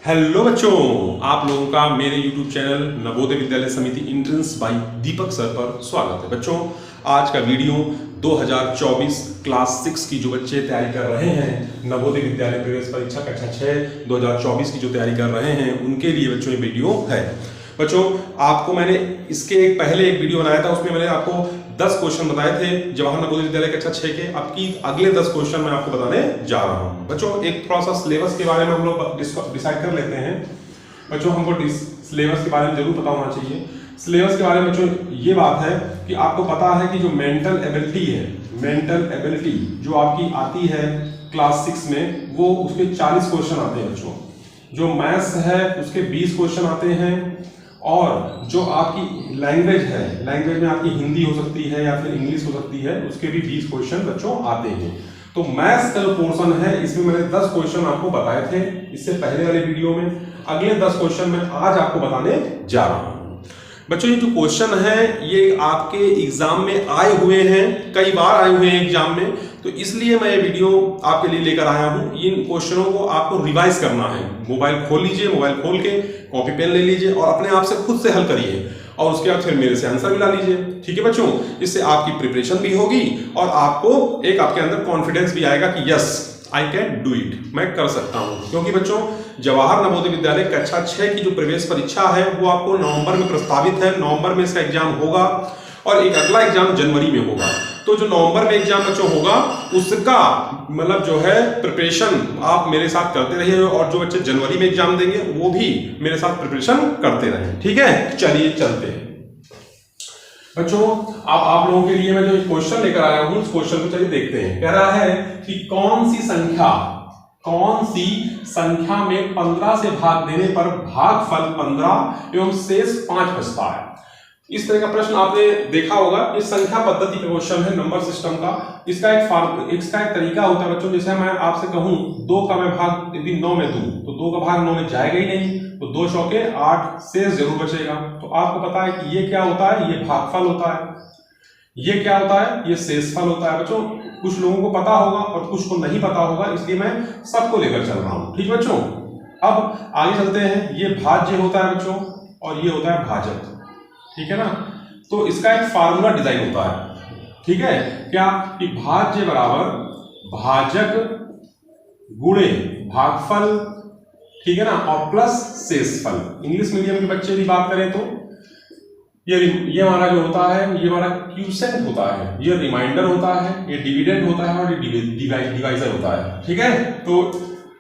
Hello बच्चों, आप लोगों का मेरे YouTube चैनल नवोदय विद्यालय समिति एंट्रेंस बाय दीपक सर पर स्वागत है। बच्चों, आज का वीडियो 2024 क्लास 6 की जो बच्चे तैयारी कर रहे हैं नवोदय विद्यालय प्रवेश परीक्षा कक्षा 6 2024 की जो तैयारी कर रहे हैं उनके लिए बच्चों ये वीडियो है। बच्चों, आपको मैंने इसके पहले एक वीडियो बनाया था, उसमें मैंने आपको 10 क्वेश्चन बताए थे जवाहर नवोदय विद्यालय कक्षा 6 के। आपकी अगले 10 क्वेश्चन मैं आपको बताने जा रहा हूं। बच्चों, एक थोड़ा सा सिलेबस के बारे में हम लोग डिसाइड कर लेते हैं। बच्चों, हमको सिलेबस के बारे में जरूर पता होना चाहिए। सिलेबस के बारे में बच्चों ये बात है कि आपको पता है कि जो मेंटल एबिलिटी है, मेंटल एबिलिटी जो आपकी आती है क्लास 6 में, वो उसके 40 क्वेश्चन आते हैं बच्चों। जो मैथ्स है उसके 20 क्वेश्चन आते हैं, और जो आपकी लैंग्वेज है, लैंग्वेज में आपकी हिंदी हो सकती है या फिर इंग्लिश हो सकती है, उसके भी 20 क्वेश्चन बच्चों आते हैं। तो मैथ्स का जो पोर्शन है इसमें मैंने 10 क्वेश्चन आपको बताए थे इससे पहले वाले वीडियो में। अगले 10 क्वेश्चन मैं आज आपको बताने जा रहा हूं। बच्चों, ये जो क्वेश्चन है ये आपके एग्जाम में आए हुए हैं, कई बार आए हुए हैं एग्जाम में, तो इसलिए मैं ये वीडियो आपके लिए लेकर आया हूं। इन क्वेश्चनों को आपको रिवाइज करना है। मोबाइल खोल लीजिए, मोबाइल खोल के कॉपी पेन ले लीजिए और अपने आप से खुद से हल करिए, और उसके बाद फिर मेरे से आंसर मिला लीजिए। ठीक है बच्चों, इससे आपकी प्रिपरेशन भी होगी और आपको एक आपके अंदर कॉन्फिडेंस भी आएगा कि yes I can do it, मैं कर सकता हूं। क्योंकि बच्चों, जवाहर नवोदय विद्यालय कक्षा 6 की जो प्रवेश परीक्षा है वो आपको नवंबर में प्रस्तावित है। नवंबर में इसका एग्जाम होगा और एक अगला एग्जाम जनवरी में होगा। तो जो नवंबर में एग्जाम बच्चों होगा उसका मतलब जो है प्रिपरेशन आप मेरे साथ करते रहिए, और जो बच्चे जनवरी में एग्जाम देंगे वो भी मेरे साथ प्रिपरेशन करते रहें। ठीक है, चलिए चलते हैं बच्चों। आप लोगों के लिए मैं जो क्वेश्चन लेकर आया हूं उस क्वेश्चन को चलिए देखते हैं। कह रहा है कि कौन सी संख्या में 15 से भाग देने पर भागफल 15 एवं शेष 5 बचता है। इस तरह का प्रश्न आपने देखा होगा। इस संख्या पद्धति का क्वेश्चन है, नंबर सिस्टम का। इसका एक तरीका होता है बच्चों, जैसे मैं आपसे कहूं 2 का मैं भाग यदि 9 में दूं तो 2 का भाग 9 में जाएगा ही नहीं, तो 2 चौके 8 शेष जरूर बचेगा। तो आपको पता है कि ये क्या होता है, ये भागफल होता है। ये क्या होता है, ये शेषफल होता है। बच्चों, कुछ लोगों को पता होगा और कुछ को नहीं पता होगा, इसलिए मैं सबको लेकर चल रहा हूं। ठीक बच्चों, अब आगे चलते हैं। ये भाज्य होता है बच्चों और ये होता है भाजक। ठीक है ना, तो इसका एक फार्मूला डिजाइन होता है। ठीक है, क्या कि भाज्य बराबर भाजक गुणे भागफल, ठीक है ना, और प्लस शेषफल। इंग्लिश मीडियम के बच्चे की बात करें तो ये हमारा जो होता है ये हमारा क्यूसेंट होता है, ये रिमाइंडर होता है, ये डिविडेंड होता है और ये डिवाइजर होता है। ठीक है, तो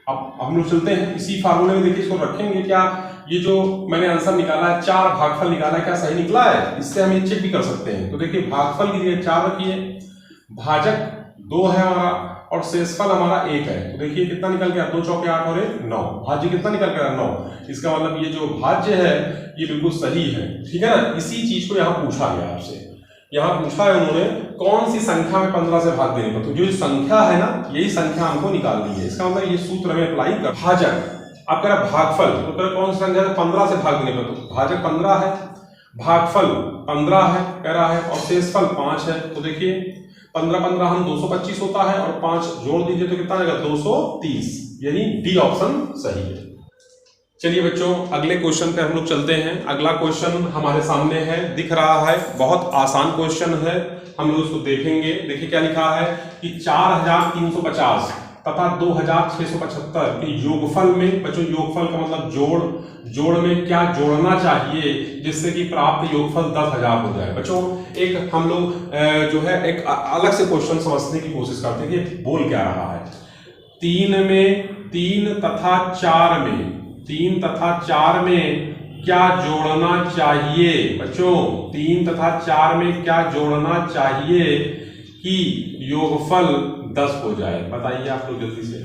अब हम लोग चलते हैं इसी फार्मूले में। देखिए, इसको रखेंगे क्या, ये जो मैंने आंसर निकाला है 4 भागफल निकाला है, क्या सही निकला है? इससे हम ये चेक भी कर सकते हैं। तो देखिए, भागफल की जगह 4 रखिए, भाजक 2 है हमारा और शेषफल हमारा 1 है। तो देखिए कितना निकल गया, 2 चौके 8 और 1 9। भाज्य कितना निकल गया, 9। इसका मतलब ये जो भाज्य है ये बिल्कुल सही है। ठीक है ना, इसी चीज को यहाँ पूछा गया आपसे। यहाँ पूछा है उन्होंने कौन सी संख्या में 15 से भाग देने पर, तो जो संख्या है ना यही संख्या हमको निकालनी है। इसका मतलब ये सूत्र में अप्लाई कर। भाजक आप कह रहे भागफल, तो कह कौन सी संख्या है 15 से भाग देने पर, तो भाजक 15 है, भागफल 15 है कह रहा है, और शेषफल 5 है। तो देखिए 15 हम 225 होता है और 5 जोड़ दीजिए तो कितना आएगा 230। यानी डी ऑप्शन सही है। चलिए बच्चों, अगले क्वेश्चन पे हम लोग चलते हैं। अगला क्वेश्चन हमारे सामने है, दिख रहा है, बहुत आसान क्वेश्चन है, हम लोग उसको देखेंगे। देखिए क्या लिखा है कि 4350 तथा 2675 के योगफल में, बच्चों योगफल का मतलब जोड़ में क्या जोड़ना चाहिए जिससे कि प्राप्त योगफल 10,000 हो जाए। बच्चों, एक हम लोग जो है एक अलग से क्वेश्चन समझने की कोशिश करते हैं कि बोल क्या रहा है। 3 तथा 4 में क्या जोड़ना चाहिए। बच्चों, 3 तथा 4 में क्या जोड़ना चाहिए कि योगफल 10 हो जाए। बताइए आप लोग जल्दी से।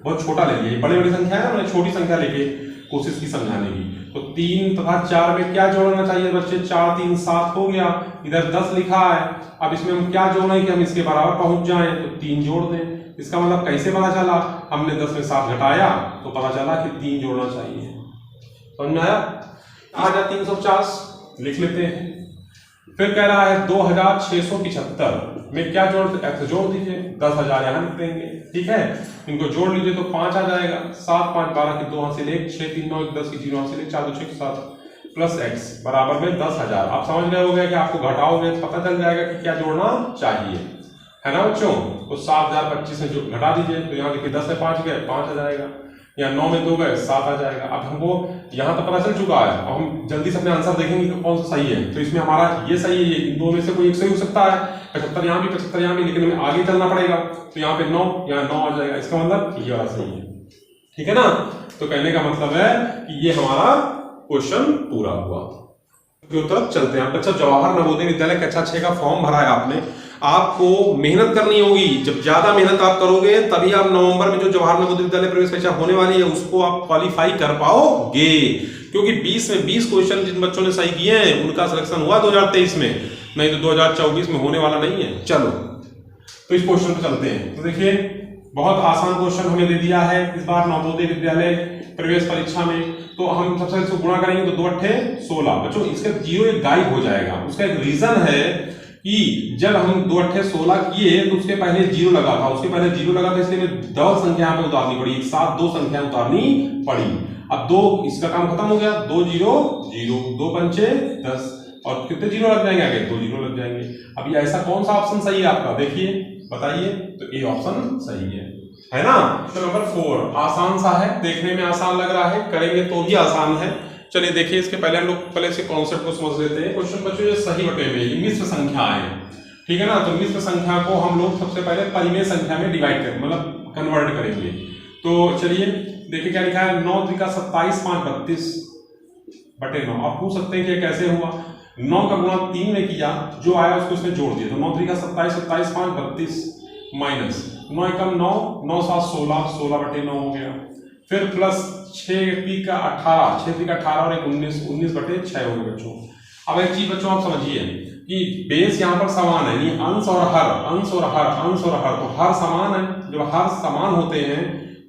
बहुत छोटा ले लीजिए, बड़ी संख्या है ना, मैंने छोटी संख्या लेके कोशिश की समझाने की। तो 3 तथा 4 में क्या जोड़ना चाहिए बच्चे, 4 3 7 हो गया, इधर 10 लिखा है। अब इसमें हम क्या जोड़ें कि हम इसके बराबर पहुंच जाएं, तो 3 जोड़ दें। इसका मतलब कैसे पता चला, हमने 10 में 7 घटाया तो पता चला कि 3 जोड़ना चाहिए। समझ में आया? आ जा 350 लिख लेते हैं। फिर कह रहा है 2675 में क्या जोड़ दीजिए, 10,000 यहां लिख देंगे। ठीक है, इनको जोड़ लीजिए तो 5 आ जाएगा। 7 5 12 की 2 हासिल 1, 6 3 9 10 की 0 हासिल 1, 4 2 6 7 प्लस x बराबर में 10,000। आप समझ गए होंगे कि आपको घटाओगे तो पता चल जाएगा कि क्या जोड़ना चाहिए, है ना बच्चों। तो 7025 में जो घटा दीजिए तो यहाँ देखिए 10 में 5 गए 5 आ जाएगा, या 9 में 2 गए 7 आ जाएगा। अब हमको यहाँ तक पता चल चुका है, अब हम जल्दी से अपने आंसर देखेंगे कि कौन सा सही है। तो इसमें हमारा ये सही है, इन दो में से कोई एक सही हो सकता है, 75 यहाँ भी 75 यहाँ भी, लेकिन हमें आगे चलना पड़ेगा। तो यहाँ पे 9 यहाँ 9 आ जाएगा, इसका मतलब ये वाला सही है, ठीक है ना। तो कहने का मतलब है कि ये हमारा क्वेश्चन पूरा हुआ। तरफ चलते हैं। अच्छा, जवाहर नवोदय विद्यालय कक्षा 6 का फॉर्म भरा है आपने, आपको मेहनत करनी होगी। जब ज्यादा मेहनत आप करोगे तभी आप नवंबर में जो जवाहर नवोदय विद्यालय प्रवेश परीक्षा होने वाली है उसको आप क्वालिफाई कर पाओगे, क्योंकि 20 में 20 क्वेश्चन जिन बच्चों ने सही किए हैं उनका सिलेक्शन हुआ 2023 में, नहीं तो 2024 में होने वाला नहीं है। चलो तो इस क्वेश्चन पे चलते हैं। तो देखिए बहुत आसान क्वेश्चन हमें दे दिया है इस बार नवोदय विद्यालय प्रवेश परीक्षा में। तो हम सबसे इसको गुणा करेंगे तो 2 8 16 बच्चों, इसका 0 एक गायब हो जाएगा। उसका एक रीजन है कि जब हम 2 8 16 किए तो उसके पहले 0 लगा था, उसके पहले 0 लगा था, इसलिए डबल संख्या यहाँ पे उतारनी पड़ी, एक साथ 2 संख्या उतारनी पड़ी। अब 2 इसका काम खत्म हो गया, 2 0 0 2 पंचे 10 और कितने 0 लग जाएंगे आगे, 2 0 लग जाएंगे। अभी ऐसा कौन सा ऑप्शन सही है आपका, देखिए बताइए। तो ए ऑप्शन सही है ना। तो नंबर 4 आसान सा है, देखने में आसान लग रहा है, करेंगे तो भी आसान है। चलिए देखिए, इसके पहले हम लोग पहले से कॉन्सेप्ट को समझ लेते हैं। क्वेश्चन बच्चों ये सही बटे में ये मिश्र संख्या है, ठीक है ना। तो मिश्र संख्या को हम लोग सबसे पहले परिमेय संख्या में डिवाइड करें, मतलब कन्वर्ट करेंगे। तो चलिए देखिए क्या लिखा है, 9 3 27 5 32 बटे 9। आप पूछ सकते हैं कि कैसे हुआ, 9 का गुणा 3 में किया, जो आया उसको इसमें जोड़ दिया। तो 9 3 27 27 5 32 माइनस 9 एकम 9 9 7 16 16 बटे 9 हो गया। फिर प्लस 6 3 का 18 6 3 का 18 और 19 19 बटे 6 हो गए बच्चों। अब एक चीज बच्चों आप समझिए कि बेस यहाँ पर समान है, नहीं अंश और हर, अंश और हर, अंश और हर, तो हर समान है। जब हर समान होते हैं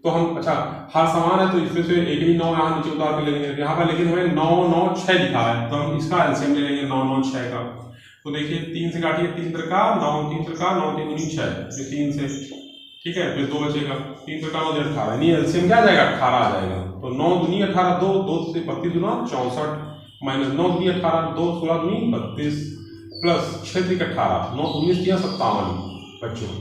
तो हम, अच्छा हर समान है तो इसमें से एक ही 9 यहाँ नीचे उतार के ले लेंगे यहाँ पर, लेकिन हमें 9 9 6 लिखा है तो हम इसका एलसीएम ले लेंगे 9 9 6 का। तो देखिए 3 से काटिए, 3 त्रिका 9 3 त्रिका 9 3 9 6, ये 3 से, ठीक है। फिर 2 बचेगा, 3 त्रिका 9 18, नहीं एलसीएम क्या आ जाएगा 18 आ जाएगा। तो 9 दूनी 18 2 2 से 32 गुना 64 माइनस 9 दूनी 18 2 16 दूनी 32 प्लस 6 3 18 9 19 किया 57 बच्चों।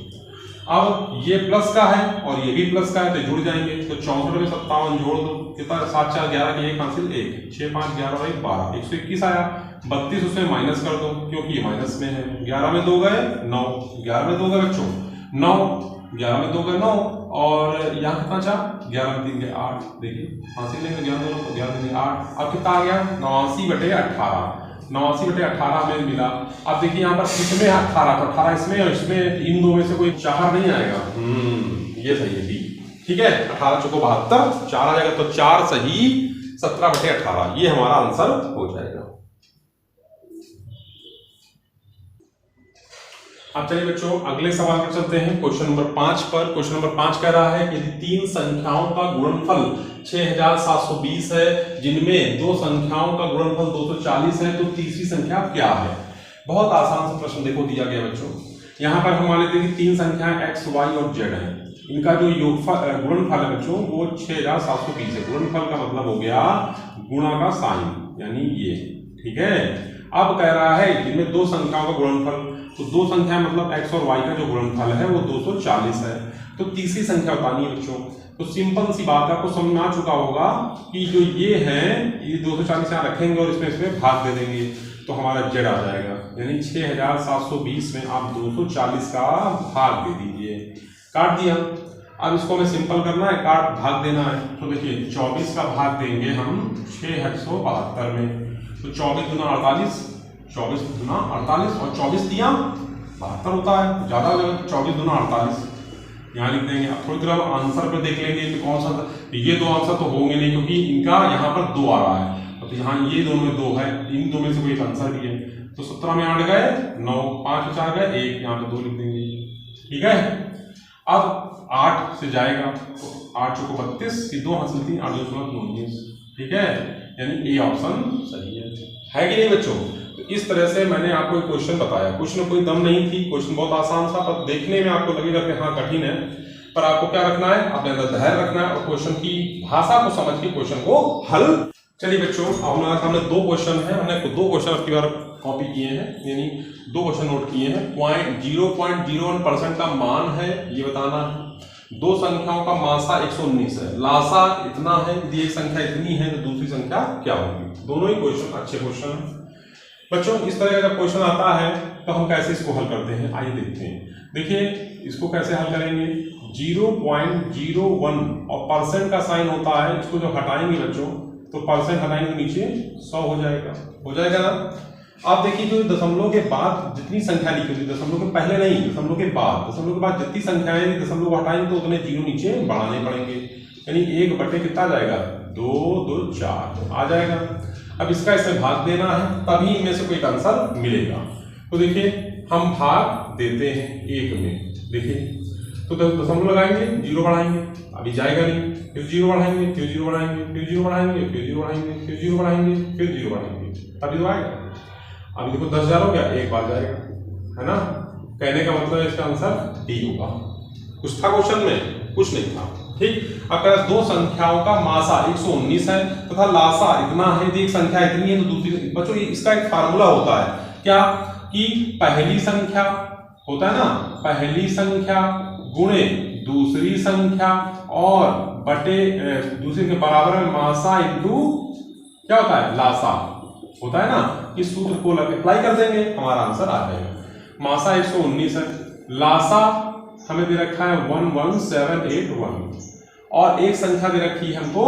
अब ये प्लस का है और ये भी प्लस का है तो जुड़ जाएंगे। तो 64 में 57 जोड़ दो, कितना 7 4 11 की 1 हासिल 1 6 5 11 और 1 12 121 आया। 32 उसमें माइनस कर दो क्योंकि ये माइनस में है। 11 में 2 गए 9, 11 में 2 गए बच्चों 9, 11 में 2 गए 9 और यहाँ कितना था 11 में 3 गए 8। देखिए हासिल लेंगे 11 दोनों को, 11 में 8। अब कितना आ गया 89 बटे 18, 89 बटे 18 हमें मिला। अब देखिए यहाँ पर इसमें 18 तो 18 इसमें और इसमें, इन दो में से कोई 4 नहीं आएगा। ये सही है डी, ठीक है। 18 चौको 72 4 आ जाएगा तो 4 सही 17 बटे 18, ये हमारा आंसर हो जाएगा। अब चलिए बच्चों अगले सवाल पर चलते हैं, क्वेश्चन नंबर 5 पर। क्वेश्चन नंबर 5 कह रहा है कि यदि 3 संख्याओं का गुणनफल 6720 है जिनमें 2 संख्याओं का गुणनफल 240 है तो तीसरी संख्या क्या है। बहुत आसान सा प्रश्न देखो दिया गया बच्चों। यहाँ पर हम मान लेते हैं कि 3 संख्याएं x, y और z है, इनका जो योगफल गुणनफल है बच्चों वो 6720 है। गुणनफल का मतलब हो गया गुणा का साइन, यानी ये, ठीक है। अब कह रहा है जिनमें 2 संख्याओं का गुणनफल, तो 2 संख्या मतलब x और y का जो गुणनफल है वो 240 है। तो तीसरी संख्या बतानी है बच्चों। तो सिंपल सी बात आपको समझ में आ चुका होगा कि जो ये है ये 240 यहाँ रखेंगे और इसमें भाग दे देंगे तो हमारा z आ जाएगा, यानी 6720 में आप 240 का भाग दे दीजिए। काट दिया। अब इसको हमें सिंपल करना है, काट भाग देना है। तो देखिए 24 का भाग देंगे हम 672 में, तो 24 गुना 48, 24 गुना 48 और 24 दिया 72 होता है, ज्यादा हो जाएगा 24 गुना 48 यहाँ लिख देंगे। अब थोड़ी देर आंसर पे देख लेंगे कि कौन सा, ये 2 आंसर तो होंगे नहीं क्योंकि इनका यहाँ पर 2 आ रहा है, तो यहाँ ये दोनों में 2 है, इन 2 में से कोई एक आंसर भी है। तो 17 में 8 गए 9, 5 4 गए 1, यहाँ पे 2 लिख देंगे, ठीक है। अब 8 से जाएगा तो 8 चौको 32 की 2 हासिल थी 8 2 19, ठीक है, यानी ए ऑप्शन सही है कि नहीं बच्चों। तो इस तरह से मैंने आपको एक क्वेश्चन बताया, क्वेश्चन में कोई दम नहीं थी, क्वेश्चन बहुत आसान था, पर देखने में आपको लगेगा कि हाँ कठिन है, पर आपको क्या रखना है, अपने अंदर धैर्य रखना है और क्वेश्चन की भाषा को समझ के क्वेश्चन को हल। चलिए बच्चों, हमने 2 क्वेश्चन है, हमने 2 क्वेश्चन अब की बार कॉपी किए हैं, यानी 2 क्वेश्चन नोट किए हैं। 0.01% का मान है ये बताना है। 2 संख्याओं का मासा 119 है, लासा इतना है, यदि एक संख्या इतनी है तो दूसरी संख्या क्या होगी। दोनों ही क्वेश्चन अच्छे क्वेश्चन हैं बच्चों। इस तरह का जब क्वेश्चन आता है तो हम कैसे इसको हल करते हैं, आइए देखते हैं। देखिए इसको कैसे हल करेंगे, 0.01 और परसेंट का साइन होता है, इसको जब हटाएंगे बच्चों तो परसेंट हटाएंगे नीचे 100 हो जाएगा ना। आप देखिए जो दशमलव के बाद जितनी संख्या लिखी होती है, दशमलव के पहले नहीं, दशमलव के बाद जितनी संख्याएं दशमलव को हटाएंगे तो उतने जीरो नीचे बढ़ाने पड़ेंगे, यानी 1 बटे कितना जाएगा, 2 2 4 आ जाएगा। अब इसका इसमें भाग देना है, तभी इनमें से कोई आंसर मिलेगा। तो देखिए हम भाग देते हैं 1 में, देखिए तो दशमलव लगाएंगे, 0 बढ़ाएंगे, अभी जाएगा नहीं, फिर 0 बढ़ाएंगे, फिर 0 बढ़ाएंगे, फिर 0 बढ़ाएंगे, फिर 0 बढ़ाएंगे, फिर 0 बढ़ाएंगे, फिर 0 बढ़ाएंगे, तभी तो आएगा। अभी देखो 10,000 हो गया, एक बार जाएगा, है ना। कहने का मतलब इसका आंसर डी होगा। कुछ था क्वेश्चन में, कुछ नहीं था, ठीक। अगर 2 संख्याओं का मासा 119 है तथा लासा इतना है, यदि एक संख्या इतनी है तो दूसरी, बच्चों इसका एक फार्मूला होता है क्या, कि पहली संख्या होता है ना, पहली संख्या गुणे दूसरी संख्या और बटे दूसरे के बराबर में मासा इंटू क्या होता है, लासा होता है ना। इस सूत्र को अप्लाई कर देंगे, हमारा आंसर आ जाएगा। मासा 119 है, लासा हमें दे रखा है 11781 और एक संख्या दे रखी है हमको,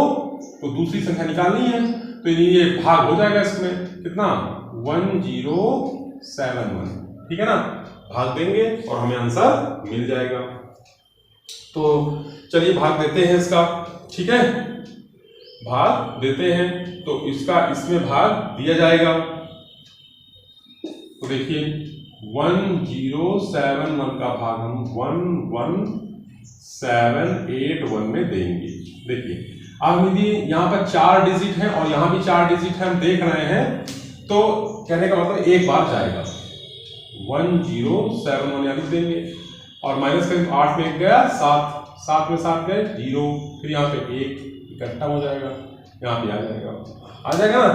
तो दूसरी संख्या निकालनी है, तो ये भाग हो जाएगा इसमें कितना, 1071, ठीक है ना। भाग देंगे और हमें आंसर मिल जाएगा। तो चलिए भाग देते हैं इसका, ठीक है, भाग देते हैं तो इसका इसमें भाग दिया जाएगा। तो देखिए 1071 का भाग हम 11781 में देंगे। देखिए अब यदि यहाँ पर 4 डिजिट है और यहाँ भी 4 डिजिट है, हम देख रहे हैं, तो कहने का मतलब एक बार जाएगा, 1071 यहाँ देंगे और माइनस करेंगे, 8 में 1 गया 7, 7 में 7 गए 0, फिर यहाँ पे 1 इकट्ठा हो जाएगा, यहाँ पे आ जाएगा ना।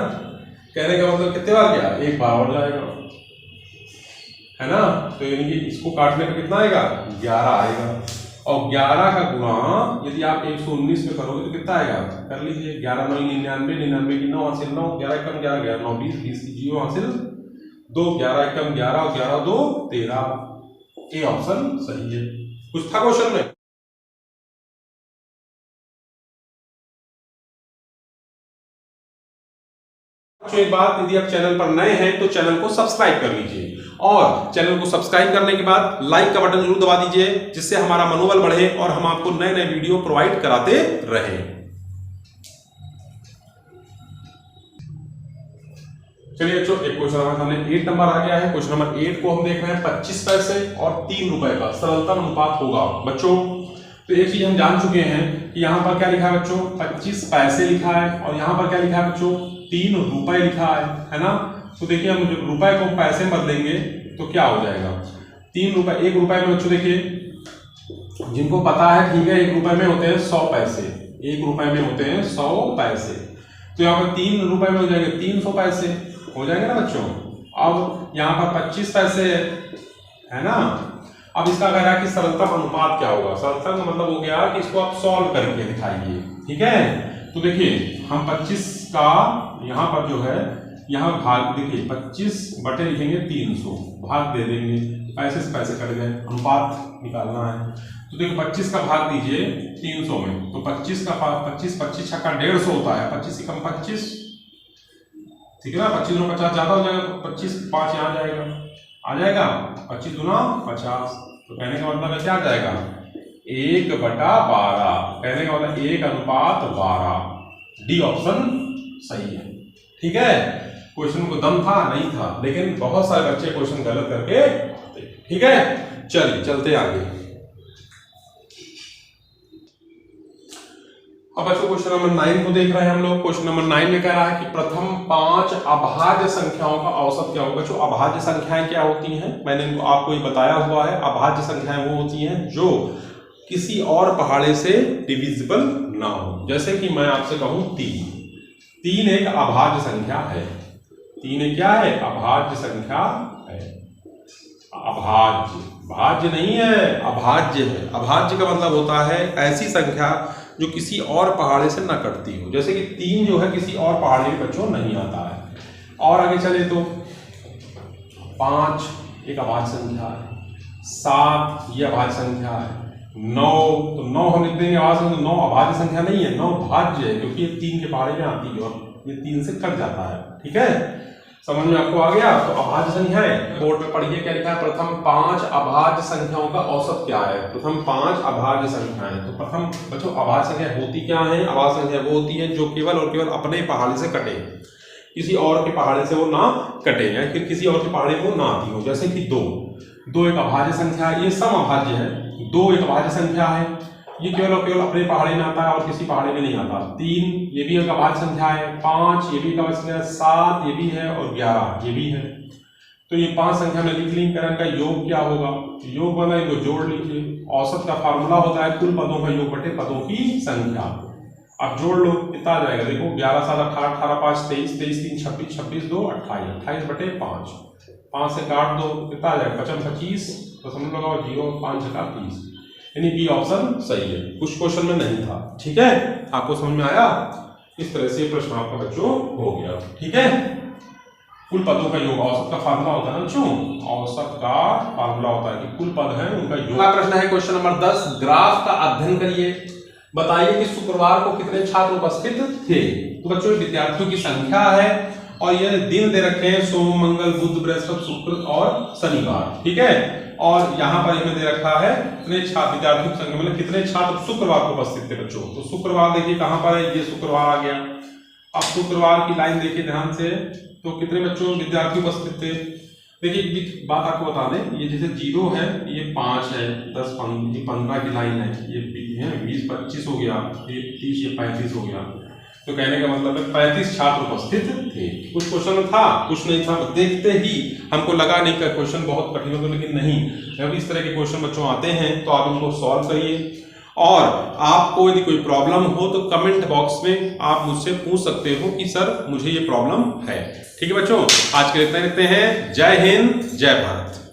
कहने का मतलब कितने बार गया, एक बार और जाएगा, है ना। तो यानी कि इसको काटने पर कितना आएगा, 11 आएगा। और 11 का गुणा यदि आप 119 में करोगे तो कितना आएगा, कर लीजिए, 11 9 99, 99 की 9 हासिल 9, 11 कम 11 11 9 20, 20 की 0 हासिल 2, 11 कम 11 और 11 2 13। ए ऑप्शन सही है। कुछ था क्वेश्चन में। एक बात, यदि आप चैनल पर नए हैं तो चैनल को सब्सक्राइब कर लीजिए और चैनल को सब्सक्राइब करने के बाद लाइक का बटन जरूर दबा दीजिए, जिससे हमारा मनोबल बढ़े और हम आपको नए नए वीडियो प्रोवाइड कराते रहें। चलिए बच्चों, एक क्वेश्चन हमारे सामने 8 नंबर आ गया है। क्वेश्चन नंबर 8 को हम देख रहे हैं 25 पैसे और 3 रुपए का सरलतम अनुपात होगा। बच्चों तो एक चीज हम जान चुके हैं कि यहाँ पर क्या लिखा है बच्चों, 25 पैसे लिखा है और यहाँ पर क्या लिखा है बच्चों, 3 रुपए लिखा है ना। तो देखिए हम जब रुपए को पैसे में बदलेंगे तो क्या हो जाएगा, 3 रुपए, 1 रुपए में बच्चों देखिए जिनको पता है, ठीक है, 1 रुपए में होते हैं 100 पैसे, 1 रुपए में होते हैं 100 पैसे, तो यहाँ पर 3 रुपए में हो जाएंगे 300 पैसे हो जाएंगे ना बच्चों। अब यहाँ पर 25 पैसे है ना। अब इसका कह रहा है कि सरलतम अनुपात क्या होगा, सरलतम का मतलब हो गया कि इसको आप सॉल्व करके दिखाइए, ठीक है। तो देखिए हम 25 का यहाँ पर जो है, यहाँ भाग देखिए 25 बटे लिखेंगे 300, भाग दे देंगे, पैसे से पैसे कट गए, अनुपात निकालना है। तो देखिए 25 का भाग दीजिए 300 में, तो 25 का 25 25 छक्का 150 होता है, 25 से कम 25, ठीक है ना। 25 दूना 50 ज्यादा हो जाएगा, तो 25 5 यहाँ जाएगा, आ जाएगा 25 दूना 50। तो कहने का मतलब क्या आ जाएगा, 1/12, कहने का मतलब 1:12। डी ऑप्शन सही है, ठीक है। क्वेश्चन को दम था नहीं था, लेकिन बहुत सारे बच्चे क्वेश्चन गलत करके आते, ठीक है। चलिए चलते आगे। अब बच्चों क्वेश्चन नंबर 9 को देख रहे हैं हम लोग। क्वेश्चन नंबर 9 में कह रहा है कि प्रथम 5 अभाज्य संख्याओं का औसत क्या होगा। बच्चों अभाज्य संख्याएं क्या होती हैं, मैंने आपको ये बताया हुआ है। अभाज्य संख्याएं वो होती हैं जो किसी और पहाड़े से डिविजिबल ना हो। जैसे कि मैं आपसे कहूं 3 एक अभाज्य संख्या है। 3 एक क्या है? अभाज्य संख्या है। अभाज्य, भाज्य नहीं है, अभाज्य है। अभाज्य का मतलब होता है ऐसी संख्या जो किसी और पहाड़े से न कटती हो। जैसे कि 3 जो है किसी और पहाड़े में बच्चों नहीं आता है। और आगे चले तो 5 एक अभाज्य संख्या है, 7 ये अभाज्य संख्या है, 9 तो 9 हम लिख देंगे अभाज्य संख्या। 9 अभाज्य संख्या नहीं है, 9 भाज्य है, क्योंकि ये 3 के पहाड़े में आती है और ये 3 से कट जाता है। ठीक है, समझ में आपको आ गया? तो अभाज्य संख्या है। बोर्ड में पढ़िए क्या लिखा है, प्रथम 5 अभाज्य संख्याओं का औसत क्या है। प्रथम 5 अभाज्य संख्याएं। तो प्रथम बच्चों अभाज्य संख्या होती क्या है? अभाज्य संख्या वो होती है जो केवल और केवल अपने पहाड़े से कटे, किसी और के पहाड़े से वो ना कटे, या फिर किसी और के पहाड़े को ना आती हो। जैसे कि 2 एक अभाज्य संख्या है, ये सम अभाज्य है। 2 एक अभाज्य संख्या है, ये केवल और केवल अपने पहाड़े में आता है और किसी पहाड़े में नहीं आता। 3 ये भी एक अभाज्य संख्या है, 5 ये भी एक अभाज्य संख्या है, 7 ये भी है और 11 ये भी है। तो ये 5 संख्या में लिख ली, इनका योग क्या होगा? योग बना, इनको जोड़ लीजिए। औसत का फार्मूला होता है कुल पदों का योग बटे पदों की संख्या। अब जोड़ लो, कितना आ जाएगा? देखो 11 7 18 18 5 23 23 3 26 26 2 28 28 बटे 5, 5 से काट दो, कितना आ जाएगा? 55 25 तो समझ लगाओ 0 5 30, यानी बी ऑप्शन सही है। कुछ क्वेश्चन में नहीं था। ठीक है, आपको समझ में आया? इस तरह से प्रश्न आपका बच्चों हो गया। ठीक है, कुल पदों का योग, औसत का फार्मूला होता है बच्चों, औसत का फार्मूला होता है कि कुल पद है उनका योग। प्रश्न है क्वेश्चन नंबर 10, ग्राफ का अध्ययन करिए, बताइए कि शुक्रवार को कितने छात्र उपस्थित थे। तो बच्चों विद्यार्थियों की संख्या है और ये दिन दे रखे हैं सोम मंगल बुध बृहस्पति शुक्र और शनिवार। ठीक है, और यहाँ पर इन्हें दे रखा है कितने छात्र, विद्यार्थियों की संख्या मतलब कितने छात्र शुक्रवार को उपस्थित थे बच्चों। तो शुक्रवार देखिए कहाँ पर है, ये शुक्रवार आ गया। अब शुक्रवार की लाइन देखिए ध्यान से, तो कितने बच्चों विद्यार्थी उपस्थित थे। देखिए एक बात आपको बता दें, ये जैसे 0 है, ये 5 है, 10 15 की लाइन है, ये 20 25 हो गया, ये 30 ये 35 हो गया। तो कहने का मतलब है 35 छात्र उपस्थित थे। कुछ क्वेश्चन में था, कुछ नहीं था। देखते ही हमको लगा नहीं कि क्वेश्चन बहुत कठिन होगा, लेकिन नहीं, जब इस तरह के क्वेश्चन बच्चों आते हैं तो आप इनको सॉल्व करिए। और आपको यदि कोई प्रॉब्लम हो तो कमेंट बॉक्स में आप मुझसे पूछ सकते हो कि सर मुझे ये प्रॉब्लम है। ठीक है बच्चों, आज के लिए इतना लिखते हैं। जय हिंद, जय भारत।